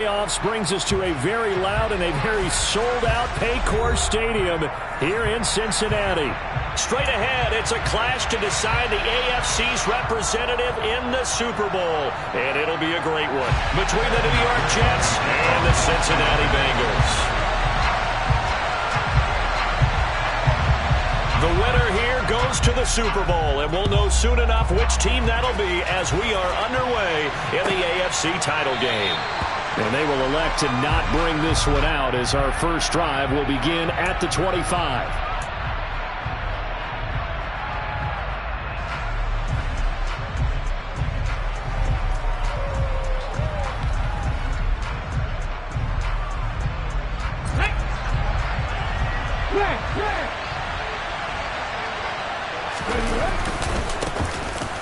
Playoffs brings us to a very loud and a very sold-out Paycor Stadium here in Cincinnati. Straight ahead, it's a clash to decide the AFC's representative in the Super Bowl. And it'll be a great one between the New York Jets and the Cincinnati Bengals. The winner here goes to the Super Bowl, and we'll know soon enough which team that'll be as we are underway in the AFC title game. And they will elect to not bring this one out as our first drive will begin at the 25.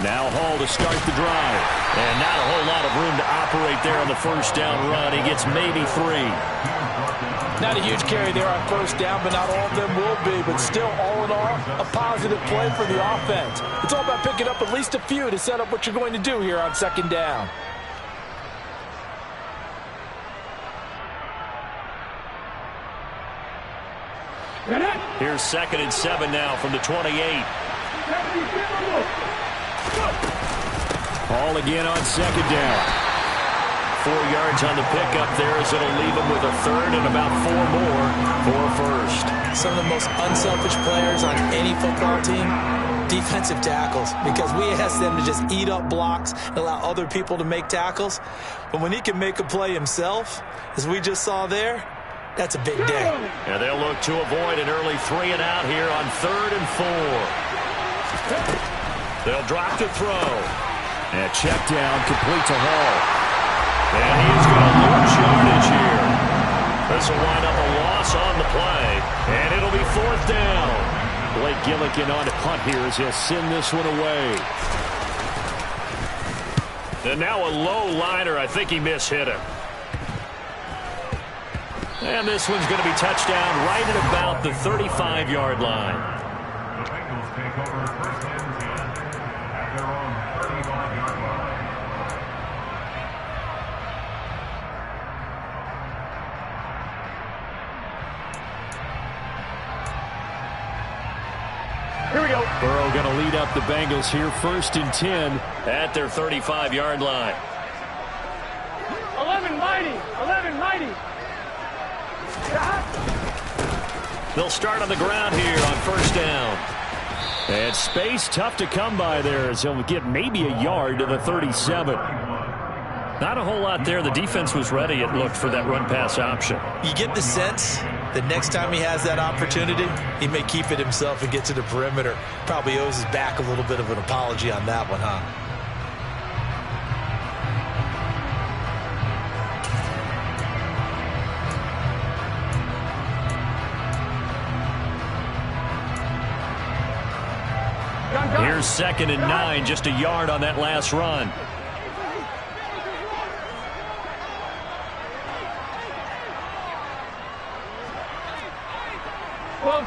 Now Hall to start the drive. And not a whole lot of room to operate there on the first down run. He gets maybe 3. Not a huge carry there on first down, but not all of them will be. But still, all in all, a positive play for the offense. It's all about picking up at least a few to set up what you're going to do here on second down. Here's 2nd and 7 now from the 28. Hall again on second down. 4 yards on the pickup there as it'll leave him with a third and about 4 more for a first. Some of the most unselfish players on any football team, defensive tackles, because we ask them to just eat up blocks and allow other people to make tackles. But when he can make a play himself, as we just saw there, that's a big day. And they'll look to avoid an early 3 and out here on 3rd and 4. They'll drop to throw. And check down complete to Hall. And he's going to lose yardage here. This will wind up a loss on the play. And it'll be 4th down. Blake Gillikin on to punt here as he'll send this one away. And now a low liner. I think he mishit him. And this one's going to be touchdown right at about the 35-yard line. The Bengals take over first and 10 at their own 35-yard line. Here we go. Burrow going to lead up the Bengals here 1st and 10 at their 35-yard line. 11 mighty. 11 mighty. They'll start on the ground here on first down. And space tough to come by there as he'll get maybe a yard to the 37. Not a whole lot there. The defense was ready, it looked, for that run-pass option. You get the sense that next time he has that opportunity, he may keep it himself and get to the perimeter. Probably owes his back a little bit of an apology on that one, huh? Here's 2nd and 9, just a yard on that last run.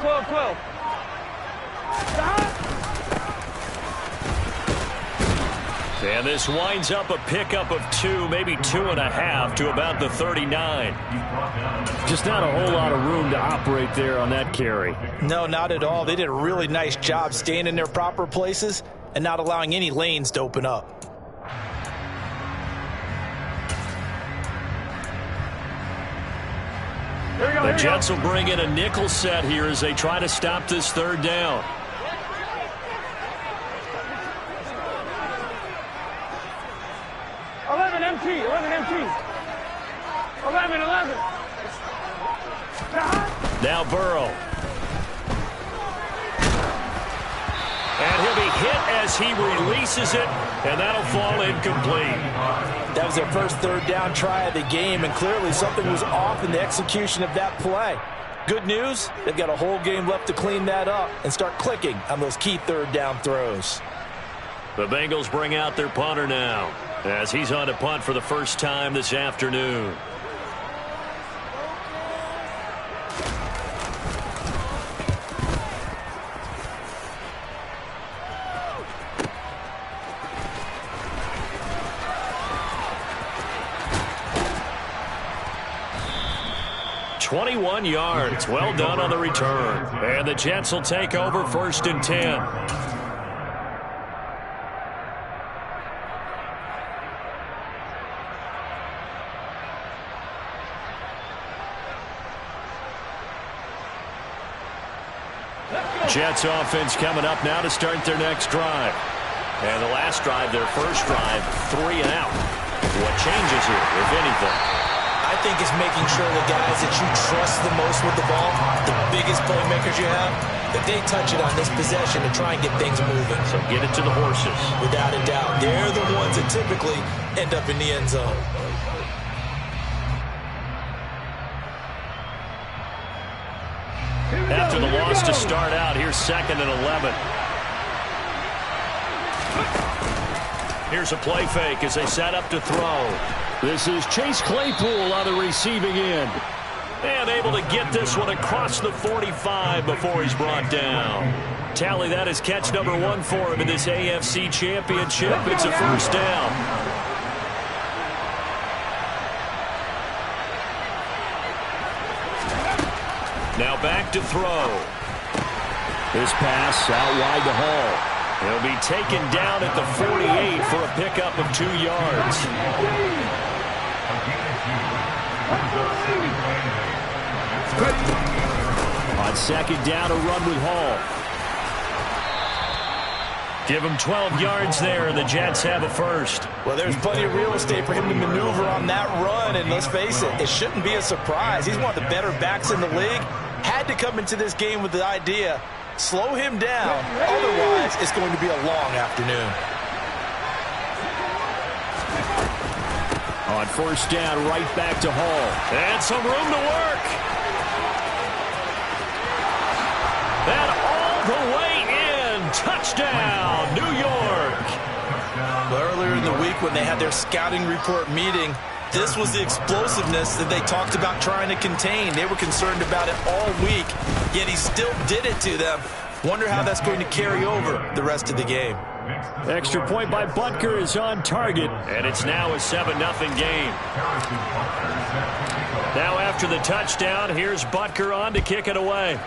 Twelve. And this winds up a pickup of 2, maybe 2.5 to about the 39. Just not a whole lot of room to operate there on that carry. No, not at all. They did a really nice job staying in their proper places and not allowing any lanes to open up. The Jets will bring in a nickel set here as they try to stop this 3rd down. MT. 11. Now Burrow. And he'll be hit as he releases it, and that'll fall incomplete. That was their first 3rd down try of the game, and clearly something was off in the execution of that play. Good news, they've got a whole game left to clean that up and start clicking on those key 3rd down throws. The Bengals bring out their punter now as he's on to punt for the first time this afternoon. 21 yards. Well done on the return. And the Jets will take over 1st and 10. Jets offense coming up now to start their next drive. And the last drive, their first drive, 3 and out. What changes here, if anything? I think it's making sure the guys that you trust the most with the ball, the biggest playmakers you have, that they touch it on this possession to try and get things moving. So get it to the horses. Without a doubt. They're the ones that typically end up in the end zone. After the loss to start out, here's 2nd and 11. Here's a play fake as they set up to throw. This is Chase Claypool on the receiving end. And able to get this one across the 45 before he's brought down. Tally, that is catch number 1 for him in this AFC Championship. It's a first down. Now back to throw. This pass out wide to Hall. He'll be taken down at the 48 for a pickup of 2 yards. On 2nd down, a run with Hall. Give him 12 yards there, and the Jets have a first. Well, there's plenty of real estate for him to maneuver on that run, and let's face it, it shouldn't be a surprise. He's one of the better backs in the league. Had to come into this game with the idea, slow him down, otherwise it's going to be a long afternoon. On 1st down, right back to Hall. And some room to work. And all the way in. Touchdown, New York. Well, earlier in the week when they had their scouting report meeting, this was the explosiveness that they talked about trying to contain. They were concerned about it all week, yet he still did it to them. Wonder how that's going to carry over the rest of the game. Extra point by Butker is on target, and it's now a 7-0 game. Now after the touchdown, here's Butker on to kick it away.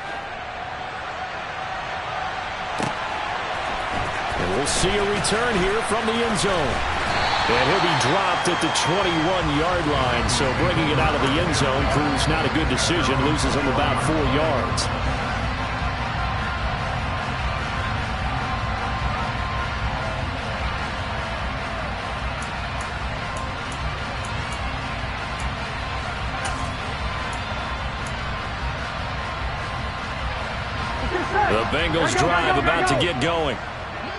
And we'll see a return here from the end zone. And he'll be dropped at the 21-yard line, so bringing it out of the end zone proves not a good decision, loses him about 4 yards. The Bengals drive about to get going.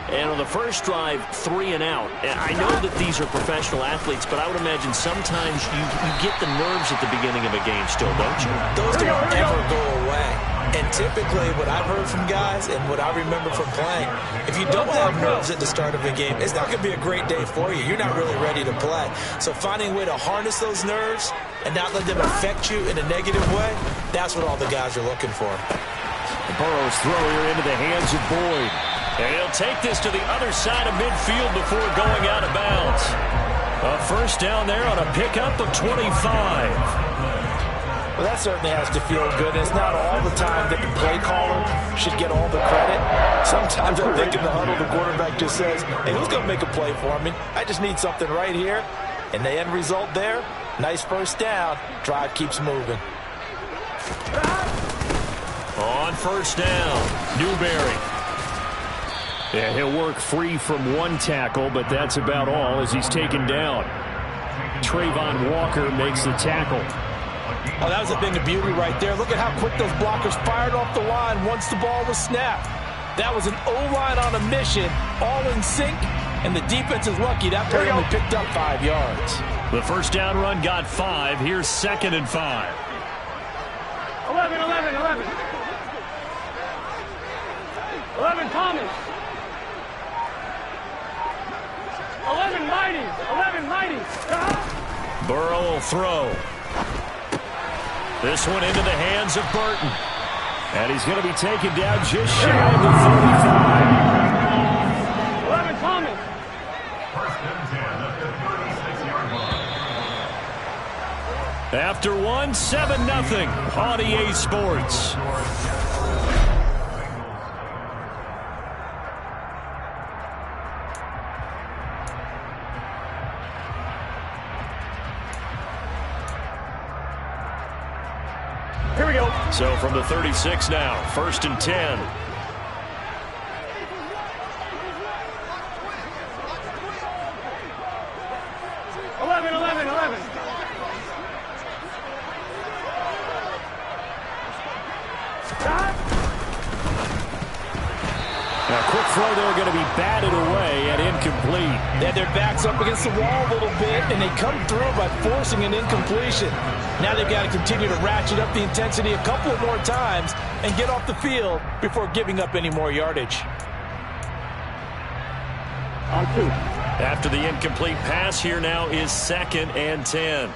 And on the first drive, 3 and out. And I know that these are professional athletes, but I would imagine sometimes you get the nerves at the beginning of a game still, don't you? Those don't ever go away. And typically what I've heard from guys and what I remember from playing, if you don't have nerves at the start of a game, it's not going to be a great day for you. You're not really ready to play. So finding a way to harness those nerves and not let them affect you in a negative way, that's what all the guys are looking for. Burrow's throw here into the hands of Boyd. And he'll take this to the other side of midfield before going out of bounds. A first down there on a pickup of 25. Well, that certainly has to feel good. It's not all the time that the play caller should get all the credit. Sometimes I think in the huddle, the quarterback just says, hey, who's going to make a play for me? I just need something right here. And the end result there, nice first down. Drive keeps moving. On first down, Newberry. Yeah, he'll work free from 1 tackle, but that's about all as he's taken down. Trayvon Walker makes the tackle. Oh, that was a thing of beauty right there. Look at how quick those blockers fired off the line once the ball was snapped. That was an O-line on a mission, all in sync, and the defense is lucky that play only picked up 5 yards. The first down run got 5. Here's 2nd and 5. 11, 11, 11. 11, Thomas. 11, Mighty. 11, Mighty. Burrow will throw. This one into the hands of Burton. And he's going to be taken down just shy of the 35. 11, Thomas. First and 10 at the 36-yard line. After one, 7-0 on EA Sports. Here we go. So from the 36 now, 1st and 10. Now, quick throw there, going to be batted away and incomplete. They had their backs up against the wall a little bit, and they come through by forcing an incompletion. Now they've got to continue to ratchet up the intensity a couple of more times and get off the field before giving up any more yardage. On 2. After the incomplete pass, here now is 2nd and 10.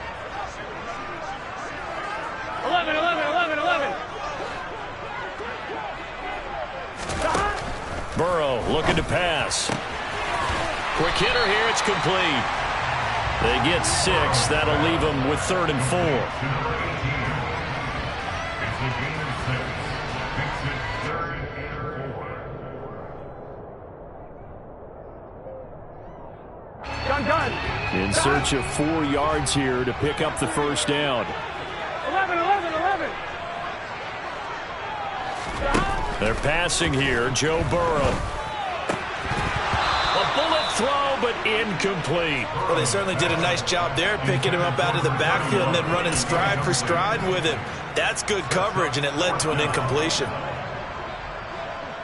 11. Burrow looking to pass. Quick hitter here, it's complete. They get 6. That'll leave them with 3rd and 4. It's a gain of 6. Makes it 3rd and 4. Gun. In search of 4 yards here to pick up the first down. 11. They're passing here, Joe Burrow. A bullet throw, but incomplete. Well, they certainly did a nice job there, picking him up out of the backfield and then running stride for stride with him. That's good coverage, and it led to an incompletion.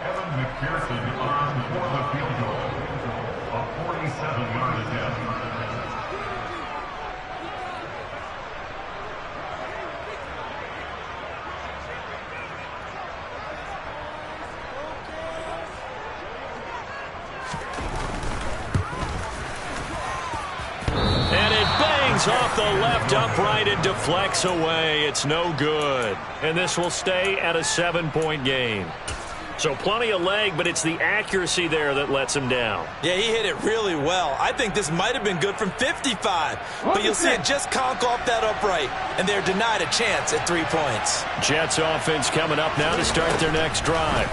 Evan McPherson on for the field goal. A 47-yard attempt. Off the left upright and deflects away. It's no good. And this will stay at a 7-point game. So plenty of leg, but it's the accuracy there that lets him down. Yeah, he hit it really well. I think this might have been good from 55. But you'll see it just conk off that upright. And they're denied a chance at 3 points. Jets offense coming up now to start their next drive.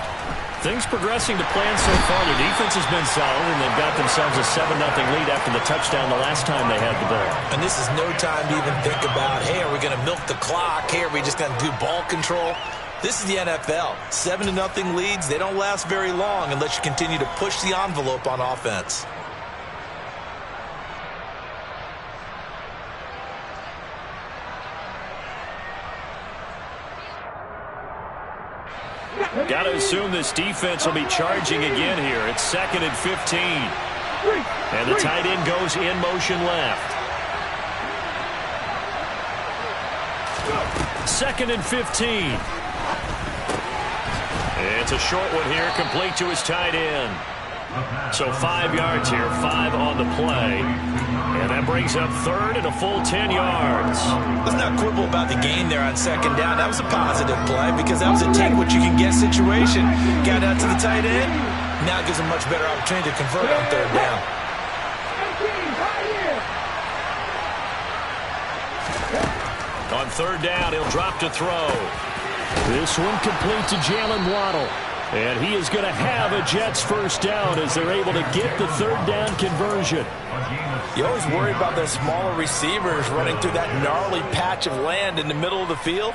Things progressing to plan so far. Their defense has been solid, and they've got themselves a 7-0 lead after the touchdown the last time they had the ball. And this is no time to even think about, hey, are we going to milk the clock? Hey, are we just going to do ball control? This is the NFL. 7-0 leads, they don't last very long unless you continue to push the envelope on offense. Got to assume this defense will be charging again here. It's 2nd and 15. And the tight end goes in motion left. 2nd and 15. It's a short one here, complete to his tight end. So 5 yards here, 5 on the play. And that brings up 3rd and a full 10 yards. Let's not quibble about the gain there on 2nd down. That was a positive play because that was a take-what-you-can-get situation. Got out to the tight end. Now it gives him much better opportunity to convert on 3rd down. On 3rd down, he'll drop to throw. This one complete to Jalen Waddle. And he is going to have a Jets first down as they're able to get the 3rd down conversion. You always worry about those smaller receivers running through that gnarly patch of land in the middle of the field.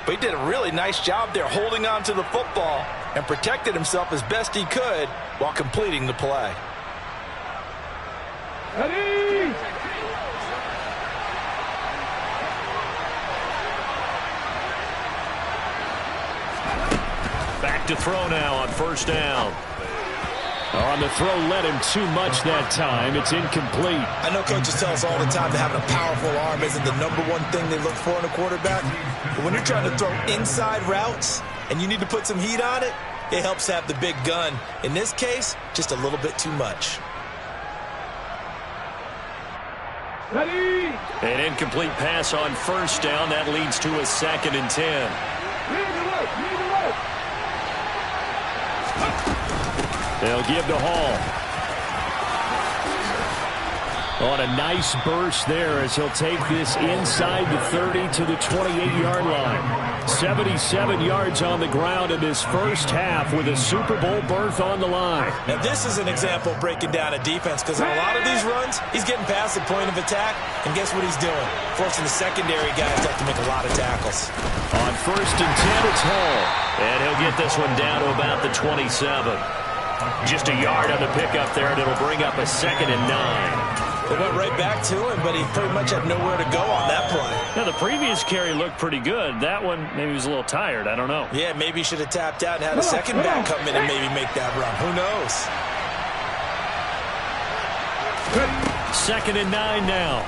But he did a really nice job there holding on to the football and protected himself as best he could while completing the play. Ready? Back to throw now on 1st down. On the throw, led him too much that time. It's incomplete. I know coaches tell us all the time that having a powerful arm isn't the #1 thing they look for in a quarterback. But when you're trying to throw inside routes and you need to put some heat on it, it helps have the big gun. In this case, just a little bit too much. Ready? An incomplete pass on 1st down. That leads to a 2nd and 10. They'll give to Hall. On a nice burst there as he'll take this inside the 30 to the 28-yard line. 77 yards on the ground in this first half with a Super Bowl berth on the line. Now this is an example of breaking down a defense, because on a lot of these runs, he's getting past the point of attack, and guess what he's doing? Forcing the secondary guys to have to make a lot of tackles. On 1st and 10, it's Hall. And he'll get this one down to about the 27. Just a yard on the pickup there, and it'll bring up a 2nd and 9. They went right back to him, but he pretty much had nowhere to go on that play. Now, the previous carry looked pretty good. That one, maybe he was a little tired. I don't know. Yeah, maybe he should have tapped out and had a second back come in and maybe make that run. Who knows? 2nd and 9 now.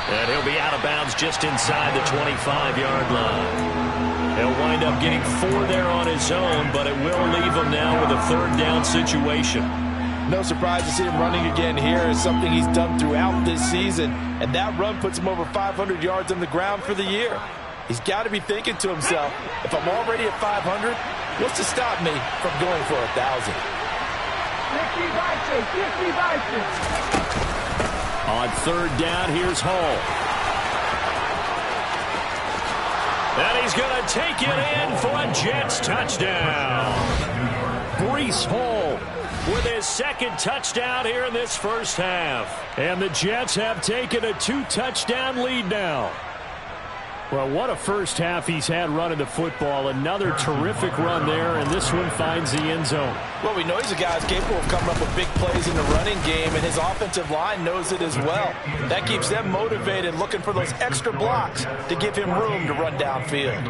And he'll be out of bounds just inside the 25-yard line. He'll wind up getting 4 there on his own, but it will leave him now with a 3rd down situation. No surprise to see him running again here. It's something he's done throughout this season, and that run puts him over 500 yards on the ground for the year. He's got to be thinking to himself, if I'm already at 500, what's to stop me from going for 1,000? On 3rd down, here's Hall. And he's going to take it in for a Jets touchdown. Breece Hall with his 2nd touchdown here in this first half. And the Jets have taken a 2-touchdown lead now. Well, what a first half he's had running the football. Another terrific run there, and this one finds the end zone. Well, we know he's a guy who's capable of coming up with big plays in the running game, and his offensive line knows it as well. That keeps them motivated, looking for those extra blocks to give him room to run downfield.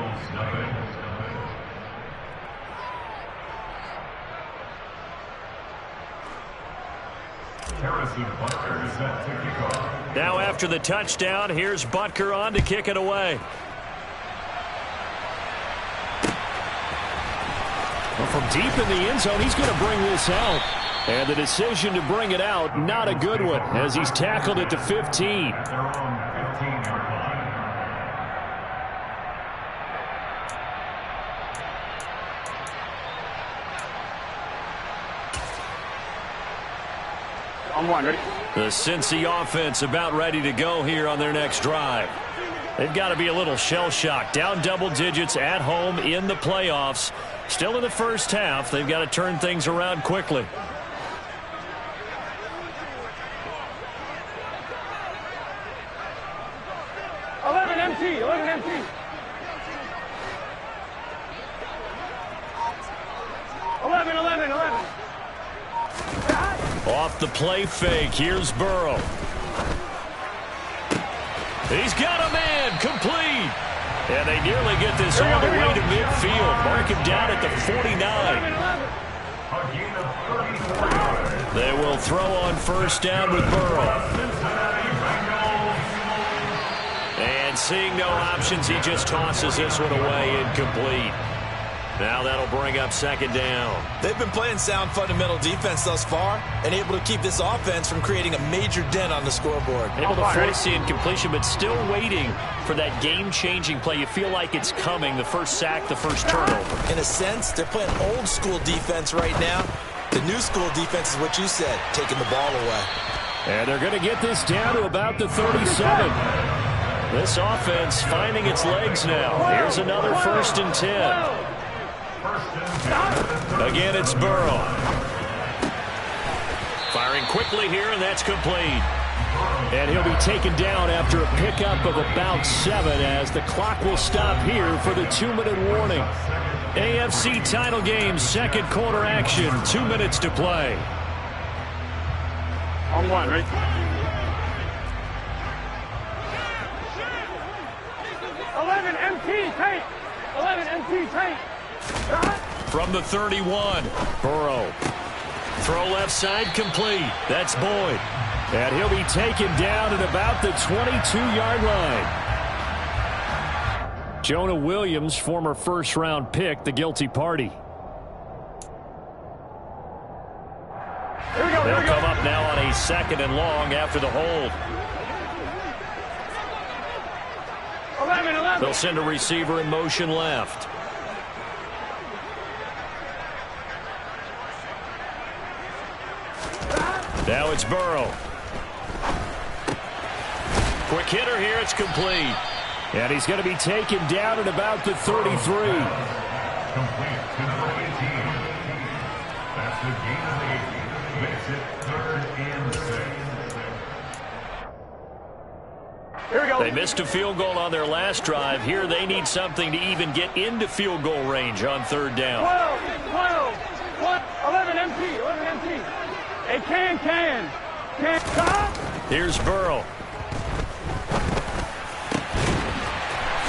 Now after the touchdown, here's Butker on to kick it away. Well, from deep in the end zone, he's going to bring this out. And the decision to bring it out, not a good one, as he's tackled at the 15. On 1, ready? The Cincy offense about ready to go here on their next drive. They've got to be a little shell-shocked. Down double digits at home in the playoffs. Still in the first half. They've got to turn things around quickly. Empty. 11 empty. Off the play fake, here's Burrow. He's got a man, complete. And they nearly get this all the way to midfield. Mark him down at the 49. They will throw on first down with Burrow. And seeing no options, he just tosses this one away, incomplete. Now that'll bring up second down. They've been playing sound fundamental defense thus far and able to keep this offense from creating a major dent on the scoreboard. Able to force the incompletion, but still waiting for that game-changing play. You feel like it's coming, the first sack, the first turnover. In a sense, they're playing old-school defense right now. The new school defense is what you said, taking the ball away. And they're going to get this down to about the 37. This offense finding its legs now. Here's another 1st and 10. Again, it's Burrow. Firing quickly here, and that's complete. And he'll be taken down after a pickup of about 7 as the clock will stop here for the 2-minute warning. AFC title game, second quarter action, 2 minutes to play. On 1, right? 11 MT, tight. 11 MT, tight. From the 31, Burrow. Throw left side, complete. That's Boyd. And he'll be taken down at about the 22-yard line. Jonah Williams, former first-round pick, the guilty party. They'll come up now on a 2nd and long after the hold. 11. They'll send a receiver in motion left. Now it's Burrow. Quick hitter here. It's complete. And he's going to be taken down at about the 33. Complete to number 18. That's the gain of 8. Makes it 3rd and 6. Here we go. They missed a field goal on their last drive. Here they need something to even get into field goal range on 3rd down. 11 MT, 11 MT. Hey, can. Here's Burrow.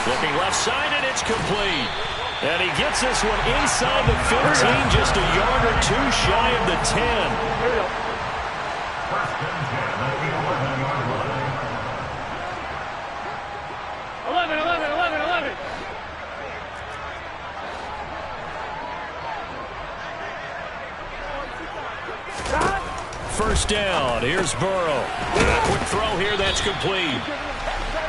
Looking left side, and it's complete. And he gets this one inside the 15, just a yard or two shy of the 10. Here we go. 1st and 10 at the 11-yard line. 11. First down. Here's Burrow. A quick throw here. That's complete.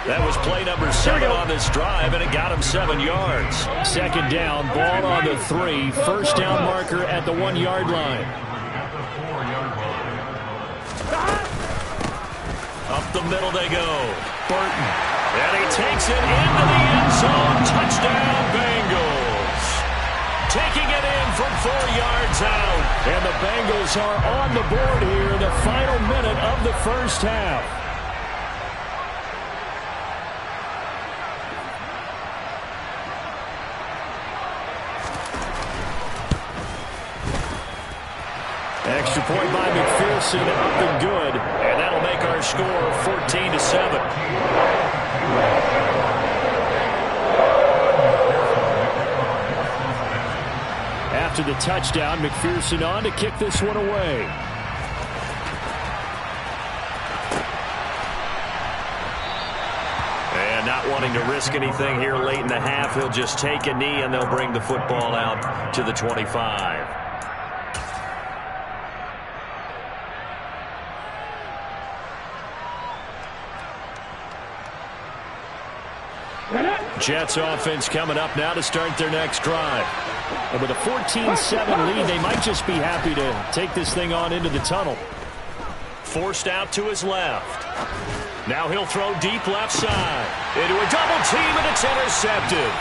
That was play number 7 on this drive, and it got him 7 yards. 2nd down, ball on the 3. First down marker at the 1-yard line. Up the middle they go. Burton. And he takes it into the end zone. Touchdown, Bengals. Taking it in from 4 yards out. And the Bengals are on the board here in the final minute of the first half. Extra point by McPherson, up and good. And that'll make our score 14-7. After the touchdown, McPherson on to kick this one away. And not wanting to risk anything here late in the half, he'll just take a knee and they'll bring the football out to the 25. Jets offense coming up now to start their next drive. And with a 14-7 lead, they might just be happy to take this thing on into the tunnel. Forced out to his left. Now he'll throw deep left side. Into a double team, and it's intercepted.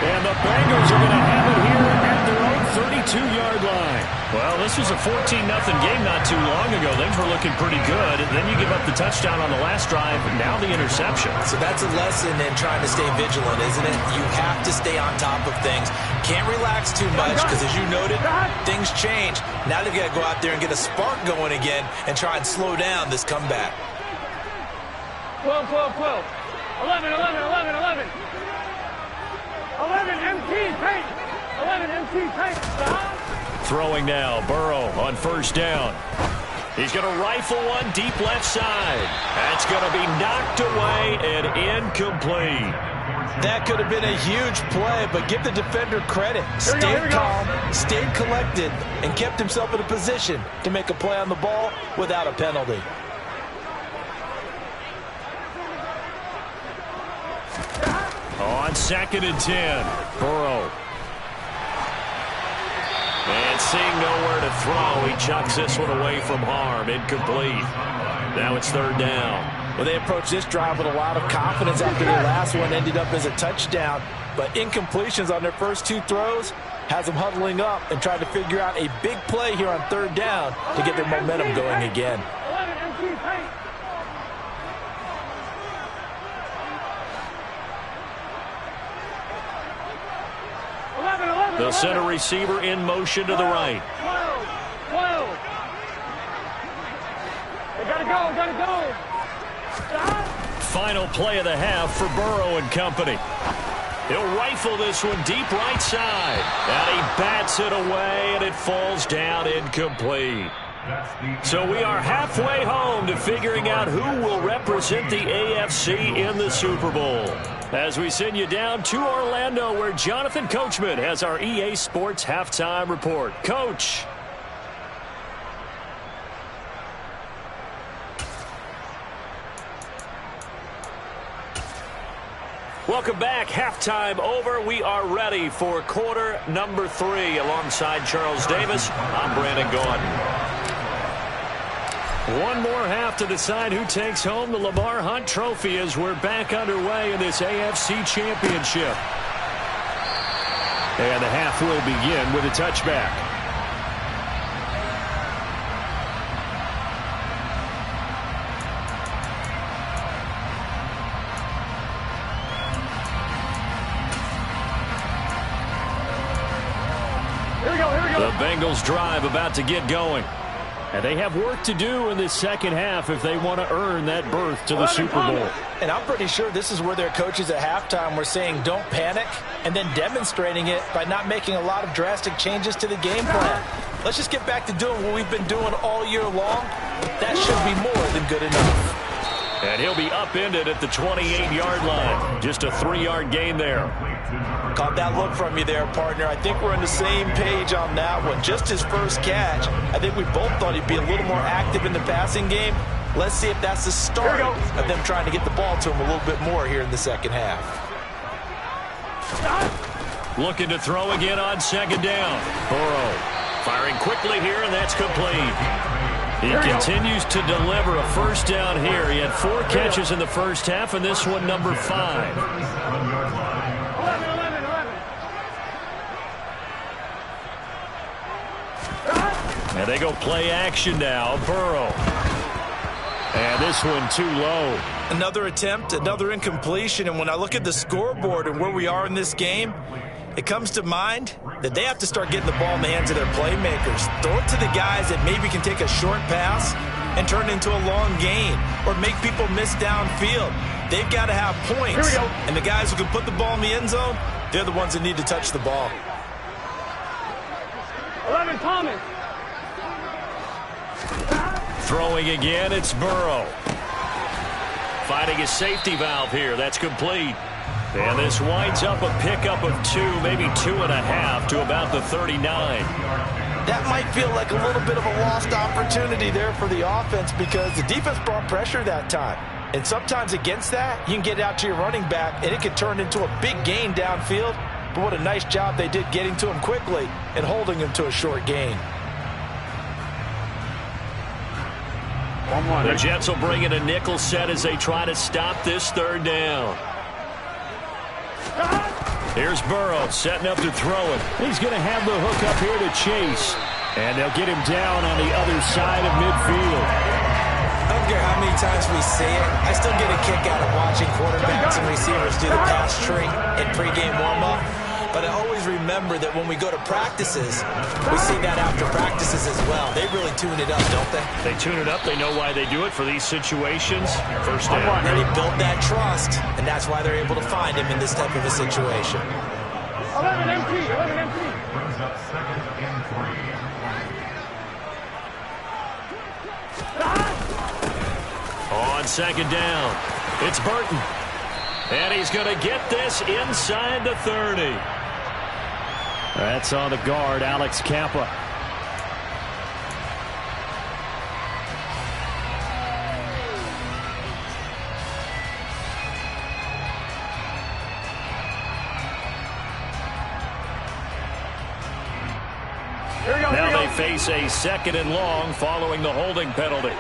And the Bengals are going to have it here at their own 32-yard line. Well, this was a 14-0 game not too long ago. Things were looking pretty good. And then you give up the touchdown on the last drive, and now the interception. So that's a lesson in trying to stay vigilant, isn't it? You have to stay on top of things. Can't relax too much because, as you noted, things change. Now they've got to go out there and get a spark going again and try and slow down this comeback. 12. 11 MT paint. 11 MT paint. Stop. Throwing now, Burrow on first down. He's going to rifle one deep left side. That's going to be knocked away and incomplete. That could have been a huge play, but give the defender credit. Stayed calm, stayed collected, and kept himself in a position to make a play on the ball without a penalty. On 2nd and 10, Burrow. And seeing nowhere to throw, he chucks this one away from harm. Incomplete. Now it's 3rd down. Well, they approached this drive with a lot of confidence after their last one ended up as a touchdown. But incompletions on their first 2 throws has them huddling up and trying to figure out a big play here on 3rd down to get their momentum going again. 11 MT paint. The center receiver in motion to the right. 12. They gotta go. Stop. Final play of the half for Burrow and company. He'll rifle this one deep right side. And he bats it away, and it falls down incomplete. So we are halfway home to figuring out who will represent the AFC in the Super Bowl. As we send you down to Orlando, where Jonathan Coachman has our EA Sports halftime report. Coach. Welcome back. Halftime over. We are ready for quarter number 3. Alongside Charles Davis, I'm Brandon Gaudin. One more half to decide who takes home the Lamar Hunt Trophy as we're back underway in this AFC Championship. And the half will begin with a touchback. Here we go, here we go. The Bengals drive about to get going. And they have work to do in this second half if they want to earn that berth to the Super Bowl. And I'm pretty sure this is where their coaches at halftime were saying don't panic and then demonstrating it by not making a lot of drastic changes to the game plan. Let's just get back to doing what we've been doing all year long. That should be more than good enough. And he'll be upended at the 28-yard line. Just a 3-yard gain there. Caught that look from you there, partner. I think we're on the same page on that one. Just his first catch. I think we both thought he'd be a little more active in the passing game. Let's see if that's the start of them trying to get the ball to him a little bit more here in the second half. Looking to throw again on second down. Burrow firing quickly here, and that's complete. He continues to deliver a first down here. He had 4 catches in the first half, and this one number 5. 11. And they go play action now. Burrow. And this one too low. Another attempt, another incompletion, and when I look at the scoreboard and where we are in this game, it comes to mind that they have to start getting the ball in the hands of their playmakers. Throw it to the guys that maybe can take a short pass and turn it into a long gain or make people miss downfield. They've got to have points. Here we go. And the guys who can put the ball in the end zone, they're the ones that need to touch the ball. 11 Thomas. Throwing again, it's Burrow. Finding his safety valve here. That's complete. And this winds up a pickup of 2, maybe 2.5 to about the 39. That might feel like a little bit of a lost opportunity there for the offense because the defense brought pressure that time. And sometimes against that, you can get out to your running back, and it can turn into a big gain downfield. But what a nice job they did getting to him quickly and holding him to a short gain. The Jets will bring in a nickel set as they try to stop this third down. Here's Burrow setting up to throw it. He's going to have the hook up here to Chase. And they'll get him down on the other side of midfield. I don't care how many times we see it. I still get a kick out of watching quarterbacks and receivers do the pass tree in pregame warm-up. But I always remember that when we go to practices, we see that after practices as well. They really tune it up, don't they? They tune it up. They know why they do it for these situations. First down. And he built that trust, and that's why they're able to find him in this type of a situation. 11 MT. Brings up 2nd and 3. On second down, it's Burton. And he's going to get this inside the 30. That's on the guard, Alex Kappa. Now they face a 2nd and long following the holding penalty.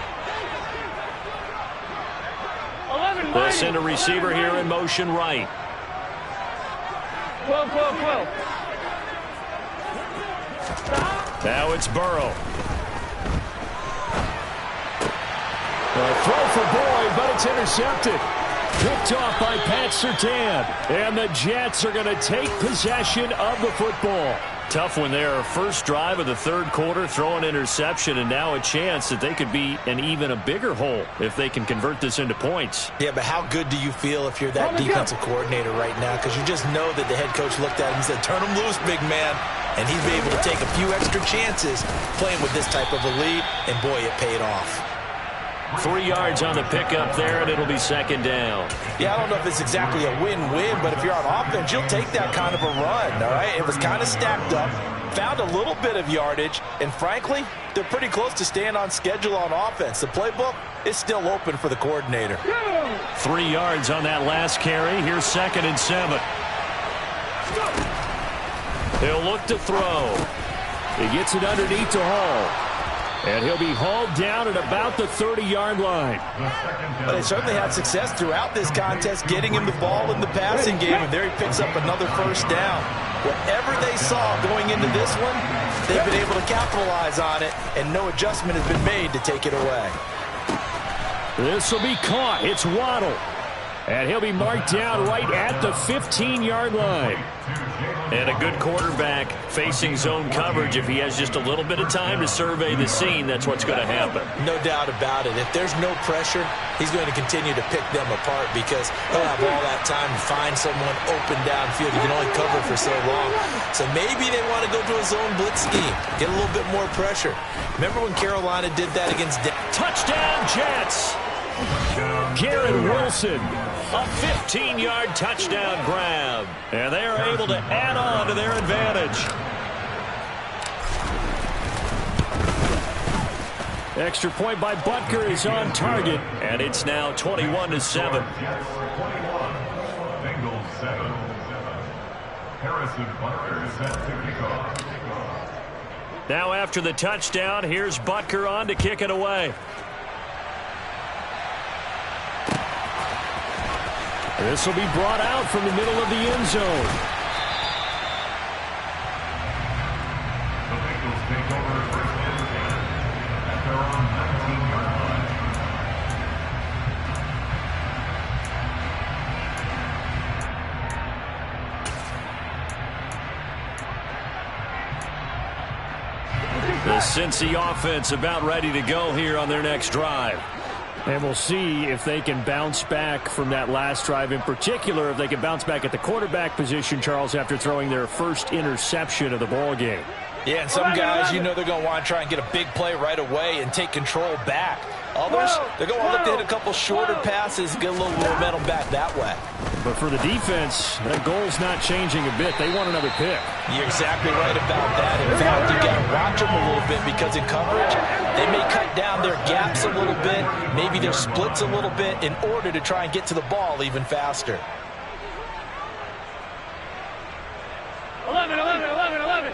They'll send a receiver here in motion right. 12. Now it's Burrow. A throw for Boyd, but it's intercepted. Picked off by Pat Surtain. And the Jets are going to take possession of the football. Tough one there. First drive of the third quarter, throw an interception, and now a chance that they could be in even a bigger hole if they can convert this into points. Yeah, but how good do you feel if you're that defensive coordinator right now? Because you just know that the head coach looked at him and said, turn him loose, big man. And he's been able to take a few extra chances playing with this type of a lead, and boy, it paid off. 3 yards on the pickup there, and it'll be second down. Yeah, I don't know if it's exactly a win-win, but if you're on offense, you'll take that kind of a run, all right? It was kind of stacked up, found a little bit of yardage, and frankly, they're pretty close to staying on schedule on offense. The playbook is still open for the coordinator. 3 yards on that last carry. Here's 2nd and 7. He'll look to throw. He gets it underneath to Hall. And he'll be hauled down at about the 30-yard line. But they certainly had success throughout this contest getting him the ball in the passing game, and there he picks up another first down. Whatever they saw going into this one, they've been able to capitalize on it, and no adjustment has been made to take it away. This will be caught. It's Waddle. And he'll be marked down right at the 15-yard line. And a good quarterback facing zone coverage. If he has just a little bit of time to survey the scene, that's what's going to happen. No doubt about it. If there's no pressure, he's going to continue to pick them apart because he'll have all that time to find someone open downfield. You can only cover for so long. So maybe they want to go to a zone blitz scheme, get a little bit more pressure. Remember when Carolina did that against Touchdown, Jets! Garrett Wilson, a 15-yard touchdown grab. And they are able to add on to their advantage. Extra point by Butker is on target, and it's now 21-7. Bengals 7. Harrison Butker set to kick off. Now after the touchdown, here's Butker on to kick it away. This will be brought out from the middle of the end zone. The Bengals take over first and 10 at their own 19-yard line. The Cincy offense about ready to go here on their next drive. And we'll see if they can bounce back from that last drive. In particular, if they can bounce back at the quarterback position, Charles, after throwing their first interception of the ball game. Yeah, and some guys, you know they're going to want to try and get a big play right away and take control back. Others, they're going to look to hit a couple shorter passes and get a little momentum back that way. But for the defense, that goal's not changing a bit. They want another pick. You're exactly right about that. In fact, you got to watch them a little bit because in coverage, they may cut down their gaps a little bit, maybe their splits a little bit in order to try and get to the ball even faster. 11, 11, 11, 11.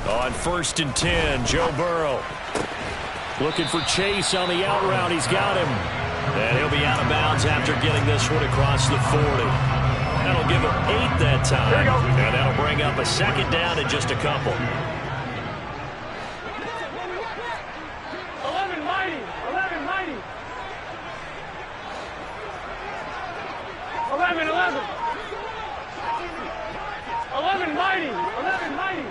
On 1st and 10, Joe Burrow. Looking for Chase on the out route. He's got him. And he'll be out of bounds after getting this one across the 40. That'll give him 8 that time. And that'll bring up a second down in just a couple. 11 mighty, 11 mighty. 11, 11. 11 mighty, 11 mighty.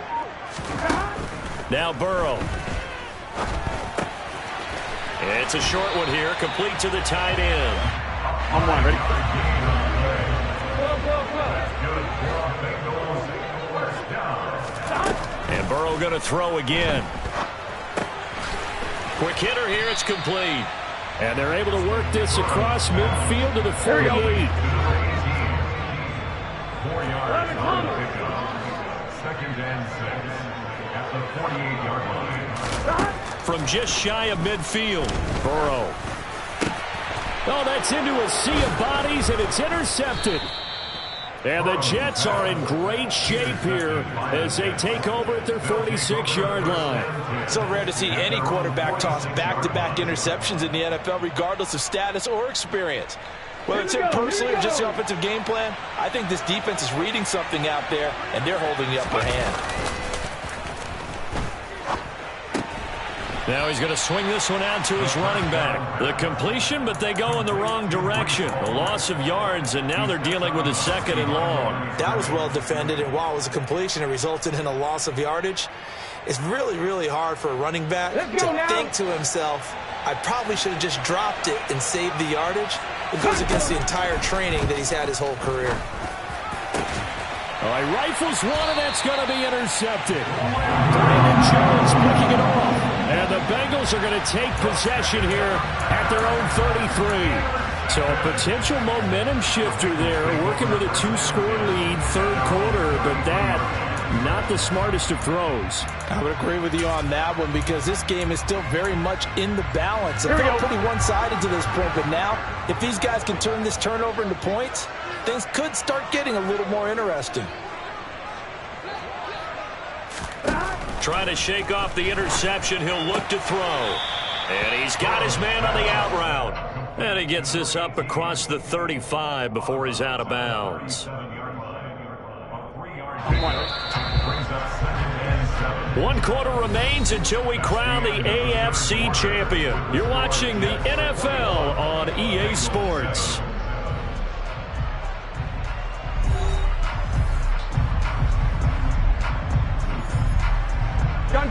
Now Burrow. It's a short one here, complete to the tight end. I'm on, ready? And Burrow going to throw again. Quick hitter here, it's complete. And they're able to work this across midfield to the 48. 4 yards on the pickup. 2nd and 6 at the 48-yard line. From just shy of midfield, Burrow. Oh, that's into a sea of bodies, and it's intercepted. And the Jets are in great shape here as they take over at their 46-yard line. So rare to see any quarterback toss back-to-back interceptions in the NFL, regardless of status or experience. Whether it's him personally or just the offensive game plan, I think this defense is reading something out there, and they're holding the upper hand. Now he's going to swing this one out to his running back. The completion, but they go in the wrong direction. A loss of yards, and now they're dealing with a 2nd and long. That was well defended, and while it was a completion, it resulted in a loss of yardage. It's really, really hard for a running back to think to himself, I probably should have just dropped it and saved the yardage. It goes against the entire training that he's had his whole career. All right, rifles one, and that's going to be intercepted. Brandon Jones picking it off. And the Bengals are going to take possession here at their own 33. So a potential momentum shifter there, working with a 2-score lead, 3rd quarter, but that, not the smartest of throws. I would agree with you on that one because this game is still very much in the balance. It felt pretty one-sided to this point, but now, if these guys can turn this turnover into points, things could start getting a little more interesting. Trying to shake off the interception. He'll look to throw. And he's got his man on the out route. And he gets this up across the 35 before he's out of bounds. 1 quarter remains until we crown the AFC champion. You're watching the NFL on EA Sports.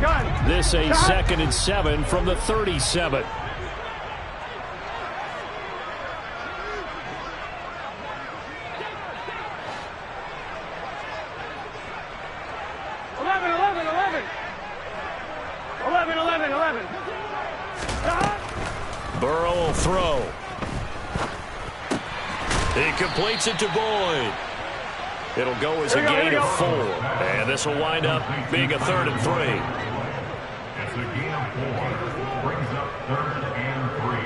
Gun. This a 2nd and 7 from the 37. 11. Burrow will throw. He completes it to Boyd. It'll go as a gain of 4. And this will wind up being a 3rd and 3. It's a gain of 4. Brings up 3rd and 3.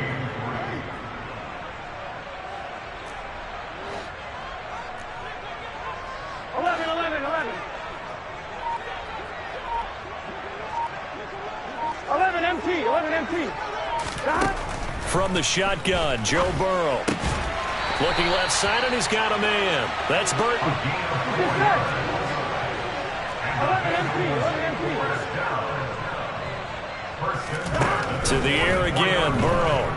11 empty. From the shotgun, Joe Burrow. Looking left side, and he's got a man. That's Burton. 11 empty. To the air again, Burrow.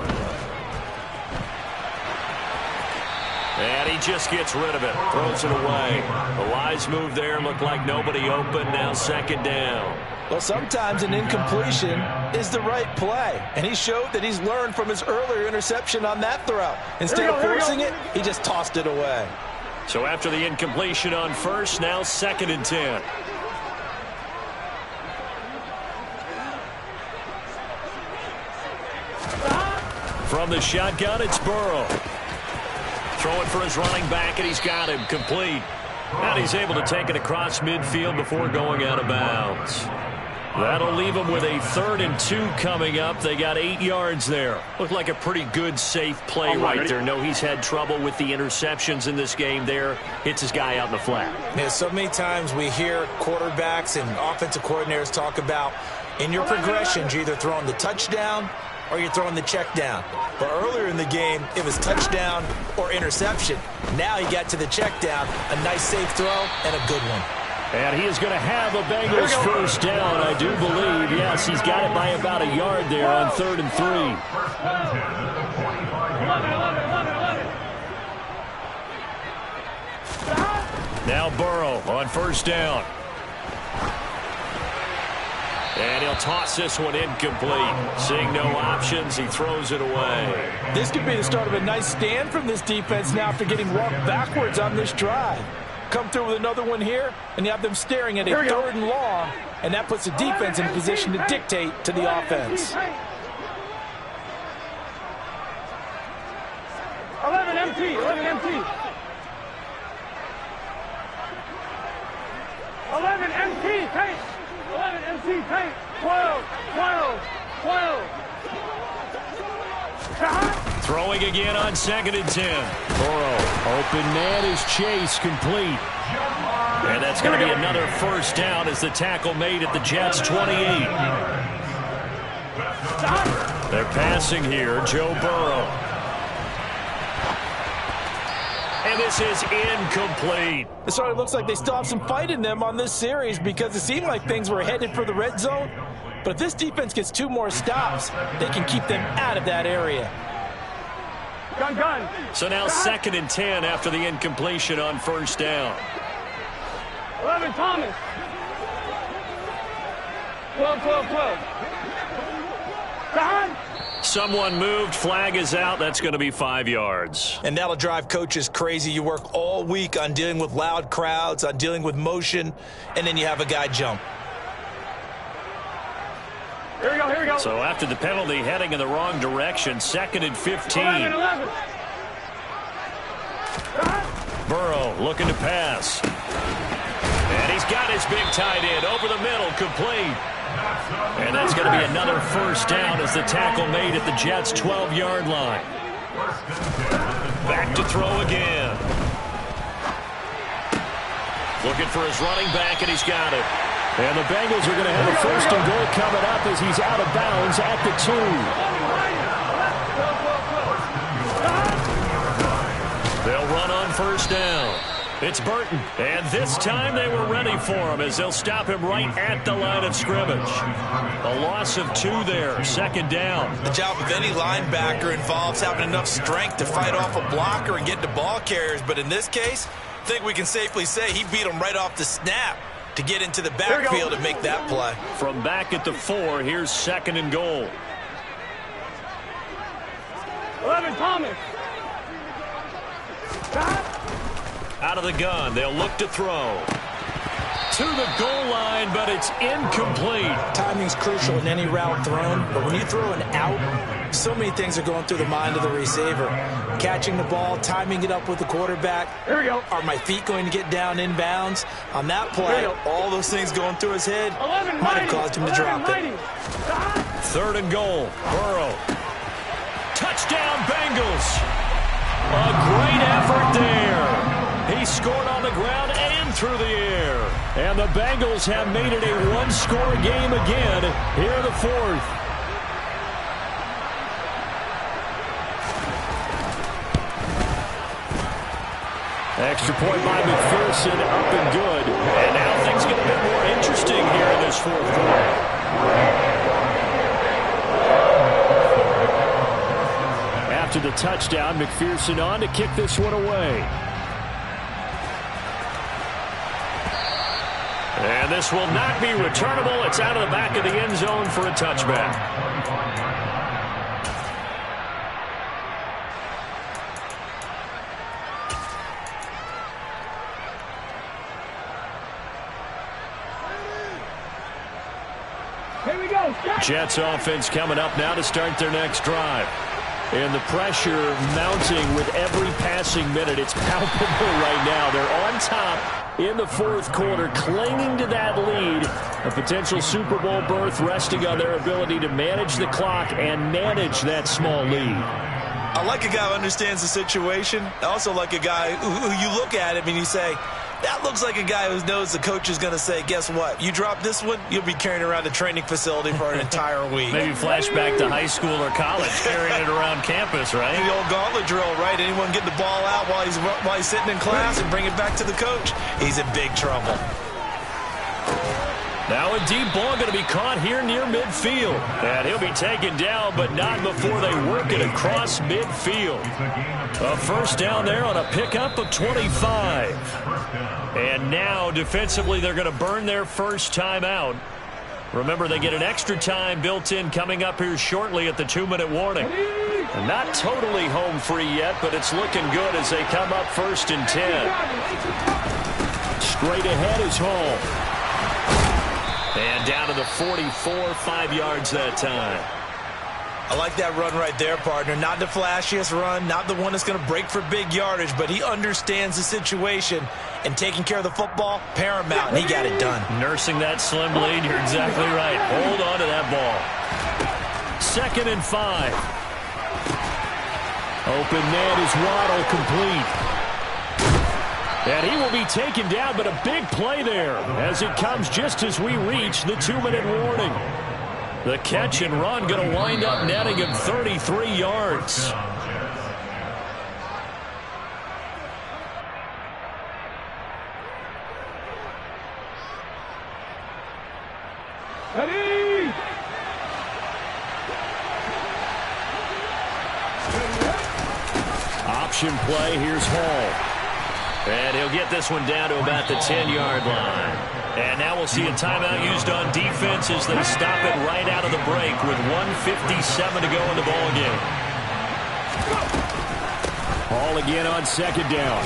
And he just gets rid of it. Throws it away. A wise move there. Looked like nobody open. Now 2nd down. Well, sometimes an incompletion is the right play. And he showed that he's learned from his earlier interception on that throw. Instead of forcing it, he just tossed it away. So after the incompletion on 1st, now 2nd and 10. From the shotgun, it's Burrow. Throwing for his running back, and he's got him complete. And he's able to take it across midfield before going out of bounds. That'll leave him with a 3rd and 2 coming up. They got 8 yards there. Looked like a pretty good, safe play right there. No, he's had trouble with the interceptions in this game there. Hits his guy out in the flat. Yeah, so many times we hear quarterbacks and offensive coordinators talk about in your progressions, you're either throwing the touchdown or you're throwing the check down. But earlier in the game, it was touchdown or interception. Now he got to the check down, a nice safe throw, and a good one. And he is going to have a Bengals 1st down, I do believe. Yes, he's got it by about a yard there on 3rd and 3. 11. Now Burrow on 1st down. And he'll toss this one incomplete. Seeing no options, he throws it away. This could be the start of a nice stand from this defense now after getting walked backwards on this drive. Come through with another one here, and you have them staring at a 3rd and long, and that puts the defense in a position to dictate to the offense. 11 empty. 11 empty. Paint. 11 empty. Paint. 12. Throwing again on 2nd and 10. Burrow, open man is Chase, complete. And that's going to be another 1st down as the tackle made at the Jets' 28. They're passing here, Joe Burrow. And this is incomplete. It sort of looks like they still have some fight in them on this series because it seemed like things were headed for the red zone. But if this defense gets 2 more stops, they can keep them out of that area. Gun. So now 2nd and 10 after the incompletion on 1st down. 11 Thomas. 12. Someone moved. Flag is out. That's going to be 5 yards. And that'll drive coaches crazy. You work all week on dealing with loud crowds, on dealing with motion, and then you have a guy jump. Here we go. So after the penalty, heading in the wrong direction, 2nd and 15. 11. Burrow looking to pass. And he's got his big tight end over the middle, complete. And that's going to be another 1st down as the tackle made at the Jets' 12-yard line. Back to throw again. Looking for his running back, and he's got it. And the Bengals are going to have a first and goal coming up as he's out of bounds at the 2. They'll run on first down. It's Burton, and this time they were ready for him as they'll stop him right at the line of scrimmage. A loss of 2 there, second down. The job of any linebacker involves having enough strength to fight off a blocker and get to ball carriers, but in this case, I think we can safely say he beat him right off the snap to get into the backfield and make that play. From back at the 4, here's second and goal. 11, Thomas. Out of the gun, they'll look to throw. To the goal line, but it's incomplete. Timing's crucial in any route thrown, but when you throw an out, so many things are going through the mind of the receiver. Catching the ball, timing it up with the quarterback. Here we go. Are my feet going to get down inbounds? On that play, all those things going through his head 11, might have caused him to drop it. Third and goal. Burrow. Touchdown, Bengals. A great effort there. He scored on the ground and through the air. And the Bengals have made it a one-score game again here in the 4th. Extra point by McPherson, up and good. And now things get a bit more interesting here in this 4th quarter. After the touchdown, McPherson on to kick this one away. And this will not be returnable. It's out of the back of the end zone for a touchback. Here we go. Jets offense coming up now to start their next drive. And the pressure mounting with every passing minute. It's palpable right now. They're on top in the 4th quarter, clinging to that lead. A potential Super Bowl berth resting on their ability to manage the clock and manage that small lead. I like a guy who understands the situation. I also like a guy who you look at him and you say, that looks like a guy who knows the coach is going to say, guess what? You drop this one, you'll be carrying around a training facility for an entire week. Maybe flashback to high school or college, carrying it around campus, right? The old gauntlet drill, right? Anyone get the ball out while he's sitting in class and bring it back to the coach? He's in big trouble. Now a deep ball going to be caught here near midfield. And he'll be taken down, but not before they work it across midfield. A first down there on a pickup of 25. And now defensively they're going to burn their first time out. Remember, they get an extra time built in coming up here shortly at the 2-minute warning. And not totally home free yet, but it's looking good as they come up 1st and 10. Straight ahead is Hall. And down to the 44, 5 yards that time. I like that run right there, partner. Not the flashiest run, not the one that's going to break for big yardage, but he understands the situation, and taking care of the football, paramount, and he got it done. Nursing that slim lead, you're exactly right. Hold on to that ball. 2nd and 5. Open man is Waddle, complete. And he will be taken down, but a big play there as it comes just as we reach the 2-minute warning. The catch and run going to wind up netting him 33 yards. Ready! Option play, here's Hall. And he'll get this one down to about the 10-yard line. And now we'll see a timeout used on defense as they stop it right out of the break with 1:57 to go in the ballgame. Hall again on 2nd down.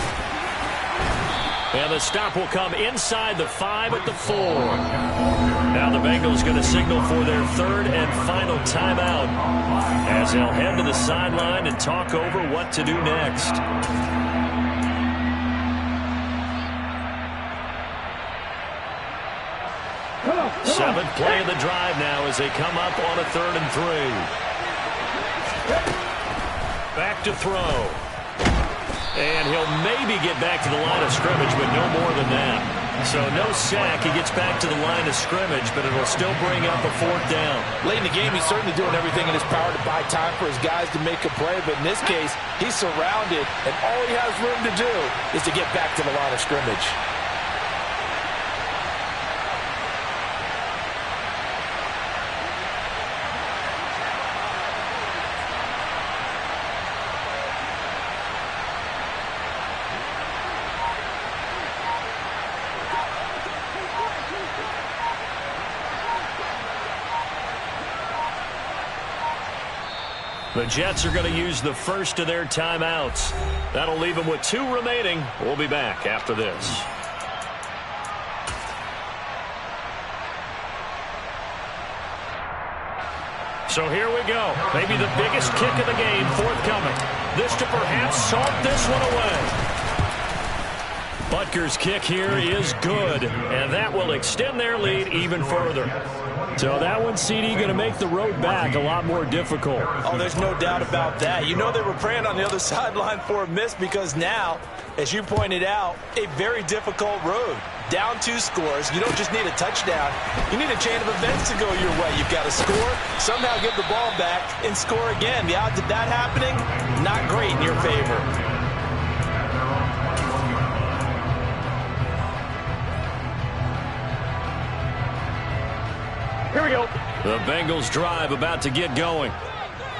And the stop will come inside the 5 at the 4. Now the Bengals going to signal for their 3rd and final timeout as they'll head to the sideline and talk over what to do next. Seventh play of the drive now as they come up on a 3rd and 3. Back to throw. And he'll maybe get back to the line of scrimmage, but no more than that. So no sack. He gets back to the line of scrimmage, but it'll still bring up a 4th down. Late in the game, he's certainly doing everything in his power to buy time for his guys to make a play. But in this case, he's surrounded, and all he has room to do is to get back to the line of scrimmage. The Jets are going to use the first of their timeouts. That'll leave them with 2 remaining. We'll be back after this. So here we go. Maybe the biggest kick of the game forthcoming. This to perhaps salt this one away. Butker's kick here is good, and that will extend their lead even further. So that one, CD, going to make the road back a lot more difficult. Oh, there's no doubt about that. You know they were praying on the other sideline for a miss because now, as you pointed out, a very difficult road. Down 2 scores. You don't just need a touchdown. You need a chain of events to go your way. You've got to score, somehow give the ball back, and score again. The odds of that happening, not great in your favor. Here we go. The Bengals drive about to get going.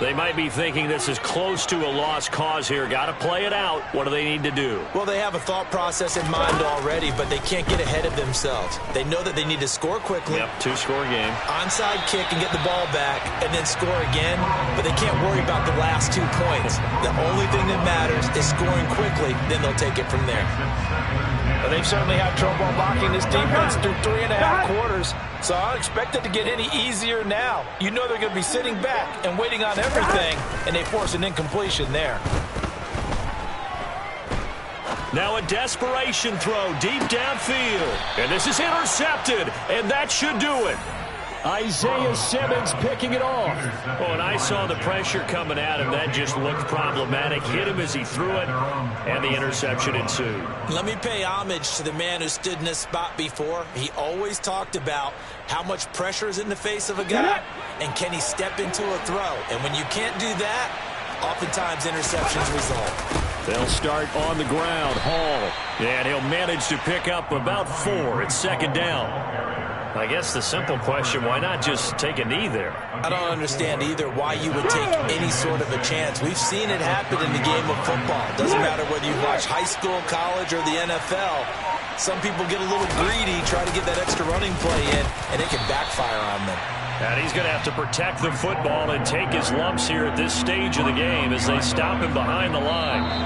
They might be thinking this is close to a lost cause here. Got to play it out. What do they need to do? Well, they have a thought process in mind already, but they can't get ahead of themselves. They know that they need to score quickly. Yep, 2-score game. Onside kick and get the ball back and then score again, but they can't worry about the last 2 points. The only thing that matters is scoring quickly, then they'll take it from there. Well, they've certainly had trouble unlocking this defense through 3.5 quarters, so I don't expect it to get any easier now. You know they're going to be sitting back and waiting on everything, and they force an incompletion there. Now a desperation throw deep downfield. And this is intercepted, and that should do it. Isaiah Simmons picking it off. Oh, and I saw the pressure coming at him. That just looked problematic. Hit him as he threw it, and the interception ensued. Let me pay homage to the man who stood in this spot before. He always talked about how much pressure is in the face of a guy, and can he step into a throw. And when you can't do that, oftentimes interceptions result. They'll start on the ground. Hall. And he'll manage to pick up about 4. It's 2nd down. I guess the simple question, why not just take a knee there? I don't understand either why you would take any sort of a chance. We've seen it happen in the game of football. Doesn't matter whether you watch high school, college, or the NFL. Some people get a little greedy, try to get that extra running play in, and it can backfire on them. And he's going to have to protect the football and take his lumps here at this stage of the game as they stop him behind the line.